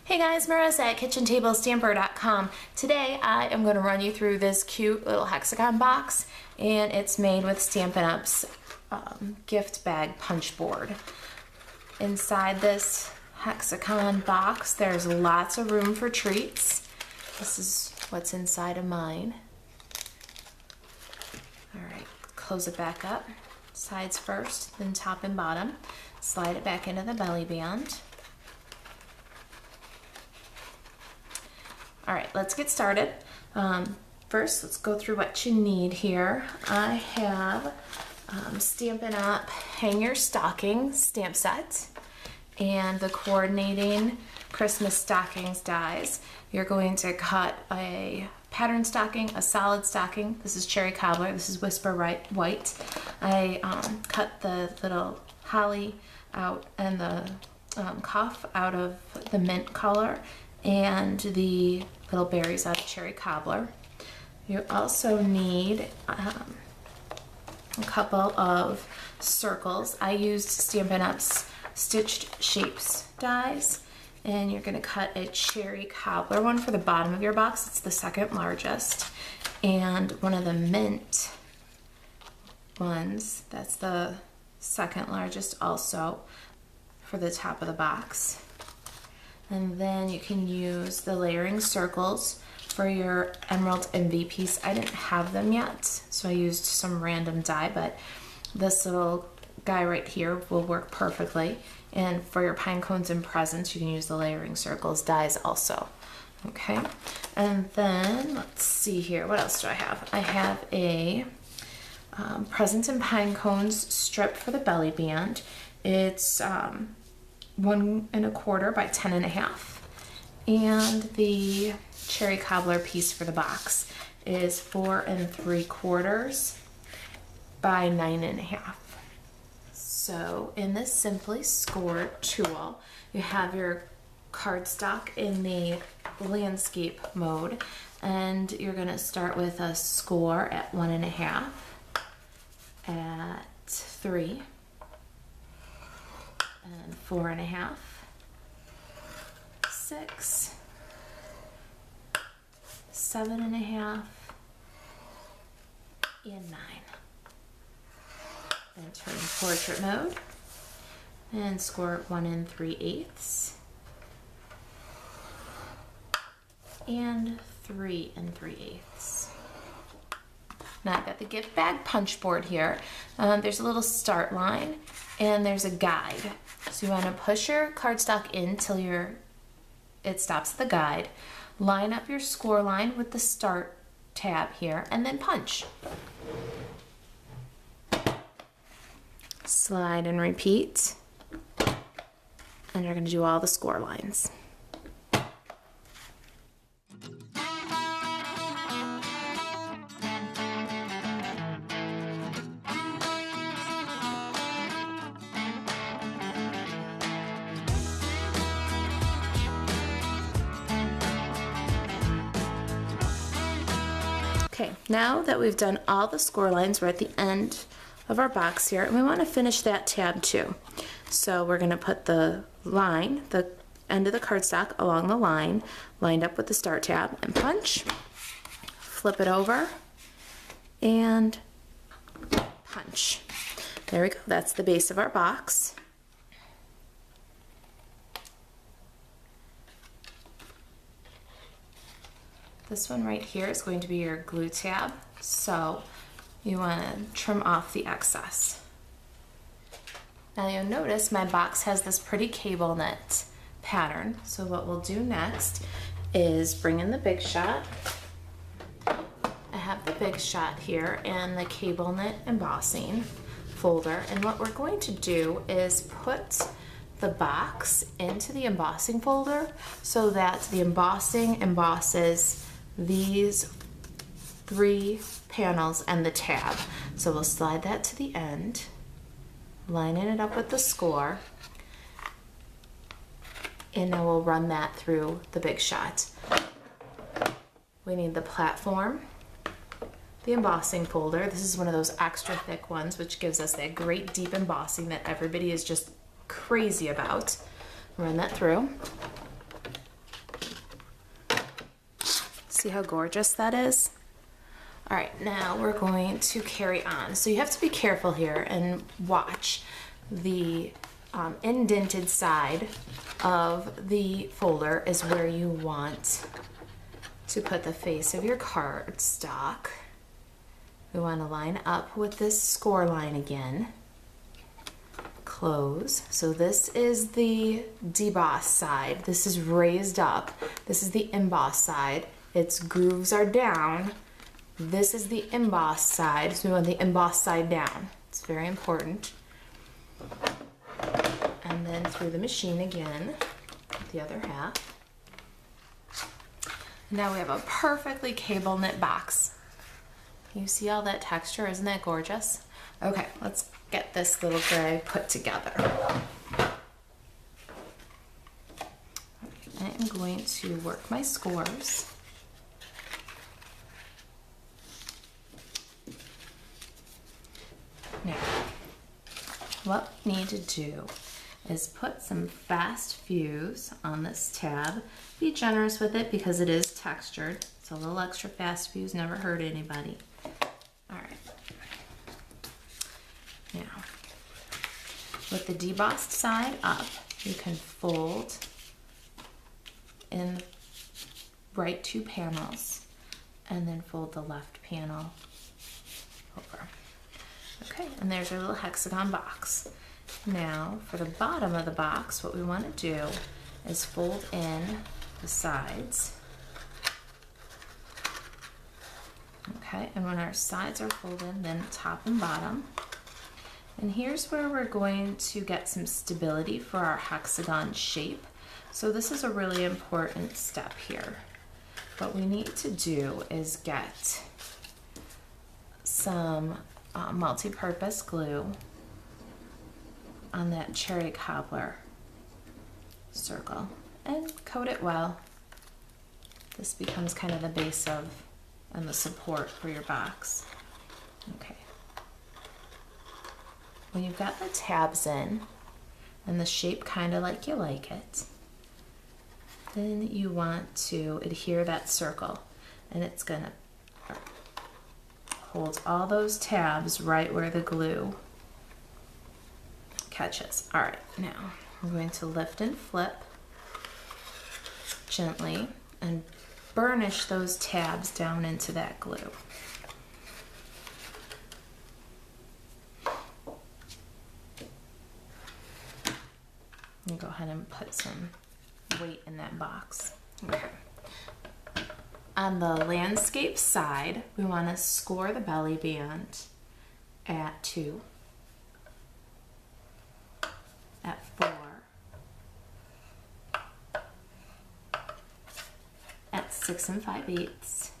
Hey guys, Marissa at KitchenTableStamper.com. Today I am going to run you through this cute little hexagon box, and it's made with StampinUp's gift bag punch board. Inside this hexagon box there's lots of room for treats. This is what's inside of mine. Alright, close it back up. Sides first, then top and bottom. Slide it back into the belly band. Alright, let's get started. First, let's go through what you need here. I have Stampin' Up! Hang Your Stocking stamp set and the coordinating Christmas stockings dies. You're going to cut a pattern stocking, a solid stocking. This is cherry cobbler, this is whisper white. I cut the little holly out and the cuff out of the mint color and the little berries out of cherry cobbler. You also need a couple of circles. I used Stampin' Up's Stitched Shapes dies, and you're going to cut a cherry cobbler one for the bottom of your box. It's the second largest, and one of the mint ones, that's the second largest also, for the top of the box. And then you can use the layering circles for your emerald envy piece. I didn't have them yet, so I used some random die, but this little guy right here will work perfectly. And for your pine cones and presents, you can use the layering circles dies also. Okay, and then let's see here, what else do I have? I have a presents and pine cones strip for the belly band. It's 1 1/4 by 10 1/2, and the cherry cobbler piece for the box is 4 3/4 by 9 1/2. So in this simply scored tool, you have your cardstock in the landscape mode, and you're going to start with a score at 1 1/2, at 3, and 4 1/2, 6, 7 1/2, and 9. Then turn portrait mode and score 1 3/8 and 3 3/8. Now I've got the gift bag punch board here. There's a little start line and there's a guide. So you want to push your cardstock in till it stops at the guide. Line up your score line with the start tab here and then punch. Slide and repeat. And you're going to do all the score lines. Okay, now that we've done all the score lines, we're at the end of our box here, and we want to finish that tab too. So we're going to put the line, the end of the cardstock along the line, lined up with the start tab, and punch. Flip it over, and punch. There we go, that's the base of our box. This one right here is going to be your glue tab, so you want to trim off the excess. Now you'll notice my box has this pretty cable knit pattern, so what we'll do next is bring in the Big Shot. I have the Big Shot here and the cable knit embossing folder, and what we're going to do is put the box into the embossing folder so that the embossing embosses these 3 panels and the tab. So we'll slide that to the end, lining it up with the score, and then we'll run that through the Big Shot. We need the platform, the embossing folder. This is one of those extra thick ones which gives us that great deep embossing that everybody is just crazy about. Run that through. See how gorgeous that is? All right, now we're going to carry on. So you have to be careful here and watch the indented side of the folder is where you want to put the face of your cardstock. We want to line up with this score line again. Close. So this is the deboss side. This is raised up. This is the emboss side. Its grooves are down. This is the emboss side, so we want the emboss side down. It's very important. And then through the machine again, the other half. Now we have a perfectly cable knit box. You see all that texture? Isn't that gorgeous? Okay, let's get this little guy put together. I am going to work my scores. Now, what we need to do is put some fast fuse on this tab. Be generous with it because it is textured. So a little extra fast fuse never hurt anybody. All right. Now, with the debossed side up, you can fold in right 2 panels and then fold the left panel over. Okay, and there's our little hexagon box. Now, for the bottom of the box, what we want to do is fold in the sides. Okay, and when our sides are folded, then top and bottom. And here's where we're going to get some stability for our hexagon shape. So this is a really important step here. What we need to do is get some multi-purpose glue on that cherry cobbler circle and coat it well. This becomes kind of the base of and the support for your box. Okay. When you've got the tabs in and the shape kind of like you like it, then you want to adhere that circle, and it's gonna hold all those tabs right where the glue catches. All right, now I'm going to lift and flip gently and burnish those tabs down into that glue. And go ahead and put some weight in that box. Okay. On the landscape side, we want to score the belly band at 2, at 4, at 6 5/8,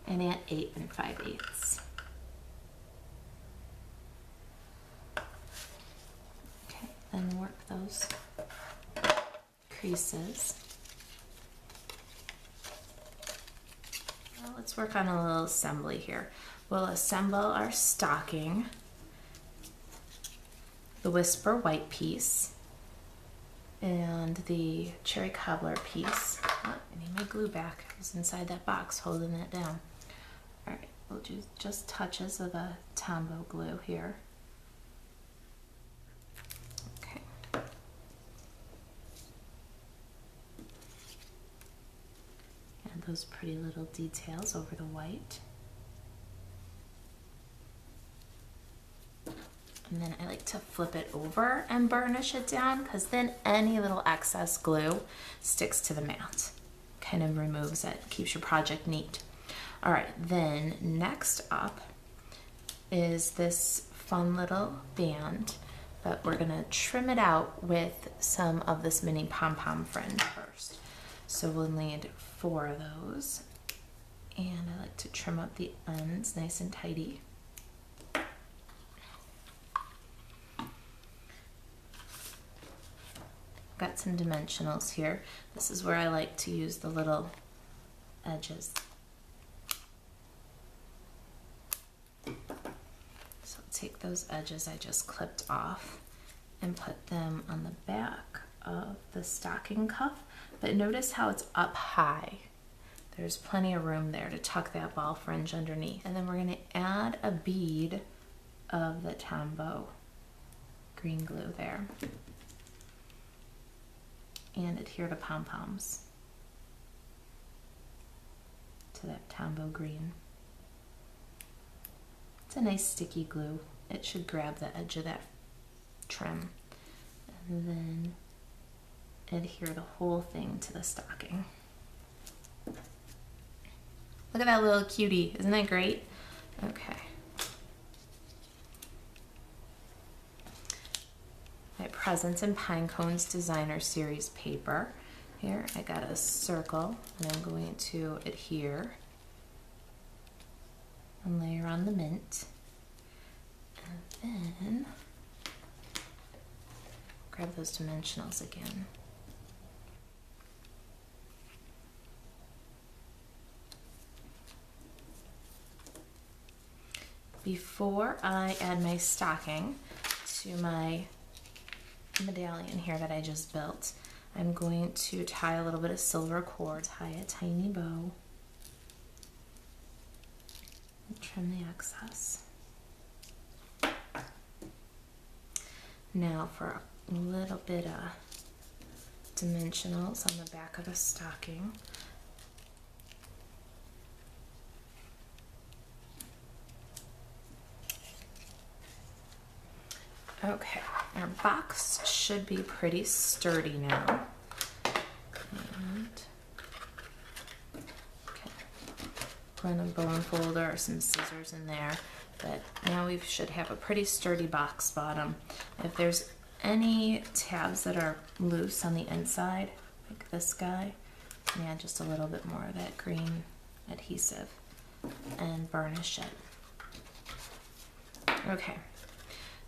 and at 8 5/8. Okay, then work those creases. Well, let's work on a little assembly here. We'll assemble our stocking, the Whisper white piece, and the cherry cobbler piece. Oh, I need my glue back. It was inside that box holding that down. All right, we'll do just touches of a Tombow glue here. Okay. And those pretty little details over the white. And then I like to flip it over and burnish it down, because then any little excess glue sticks to the mat. Kind of removes it, keeps your project neat. All right, then next up is this fun little band, but we're gonna trim it out with some of this mini pom-pom fringe first. So we'll need 4 of those. And I like to trim up the ends nice and tidy. Got some dimensionals here. This is where I like to use the little edges. So take those edges I just clipped off and put them on the back of the stocking cuff, but notice how it's up high. There's plenty of room there to tuck that ball fringe underneath. And then we're gonna add a bead of the Tombow green glue there and adhere to pom-poms to that Tombow green. It's a nice sticky glue. It should grab the edge of that trim. And then adhere the whole thing to the stocking. Look at that little cutie, isn't that great? Okay. My Presents and Pine Cones Designer Series paper. Here I got a circle and I'm going to adhere and layer on the mint. And then grab those dimensionals again. Before I add my stocking to my medallion here that I just built, I'm going to tie a little bit of silver cord, tie a tiny bow, and trim the excess. Now for a little bit of dimensionals on the back of the stocking. Okay, our box should be pretty sturdy now. And okay, run a bone folder or some scissors in there, but now we should have a pretty sturdy box bottom. If there's any tabs that are loose on the inside, like this guy, add just a little bit more of that green adhesive and burnish it. Okay.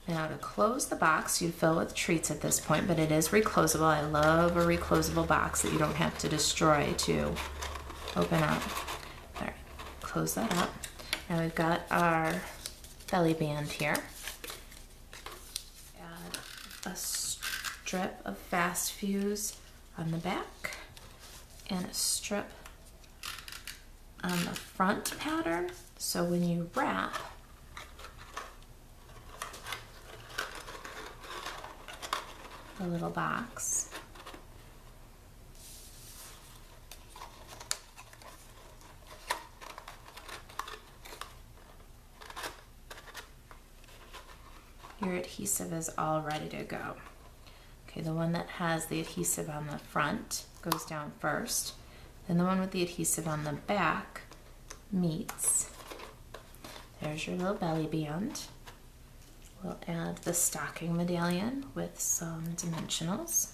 Now to close the box, you'd fill with treats at this point, but it is reclosable. I love a reclosable box that you don't have to destroy to open up. All right, close that up. Now we've got our belly band here. Add a strip of fast fuse on the back and a strip on the front pattern. So when you wrap, the little box, your adhesive is all ready to go. Okay, the one that has the adhesive on the front goes down first, then the one with the adhesive on the back meets. There's your little belly band. We'll add the stocking medallion with some dimensionals.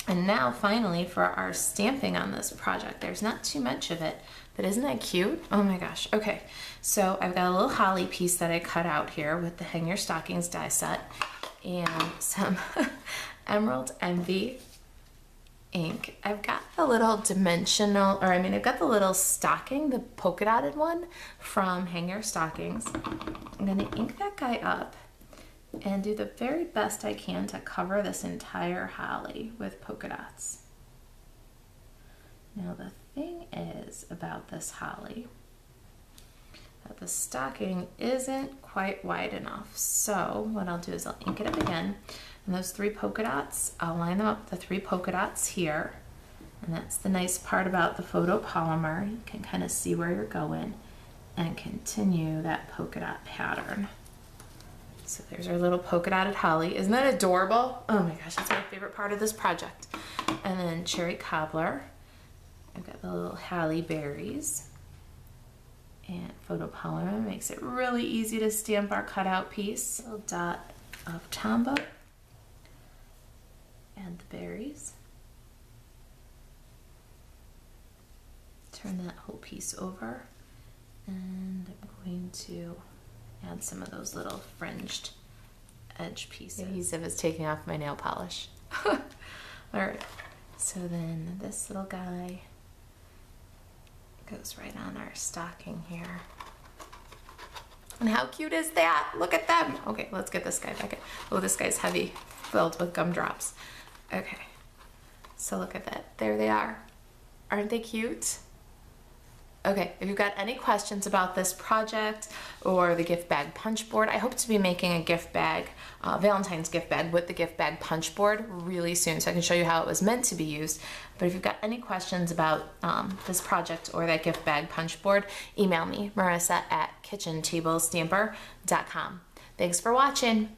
And now finally for our stamping on this project. There's not too much of it, but isn't that cute? Oh my gosh. Okay, so I've got a little holly piece that I cut out here with the Hang Your Stockings die set and some Emerald Envy ink. I've got the little dimensional, or I mean, I've got the little stocking, the polka dotted one from Hang Your Stockings. I'm gonna ink that guy up and do the very best I can to cover this entire holly with polka dots. Now the thing is about this holly that the stocking isn't quite wide enough. So what I'll do is I'll ink it up again. And those 3 polka dots, I'll line them up, the 3 polka dots here. And that's the nice part about the photopolymer. You can kind of see where you're going and continue that polka dot pattern. So there's our little polka dotted holly. Isn't that adorable? Oh my gosh, that's my favorite part of this project. And then cherry cobbler. I've got the little holly berries. And photopolymer makes it really easy to stamp our cutout piece. A little dot of Tombow. Add the berries. Turn that whole piece over. And I'm going to add some of those little fringed edge pieces. The adhesive is taking off my nail polish. All right, so then this little guy goes right on our stocking here. And how cute is that? Look at them. Okay, let's get this guy back in. Oh, this guy's heavy, filled with gumdrops. Okay, so look at that. There they are. Aren't they cute? Okay, if you've got any questions about this project or the gift bag punch board, I hope to be making a gift bag, Valentine's gift bag with the gift bag punch board really soon so I can show you how it was meant to be used. But if you've got any questions about this project or that gift bag punch board, email me, Marissa at kitchentablestamper.com. Thanks for watching.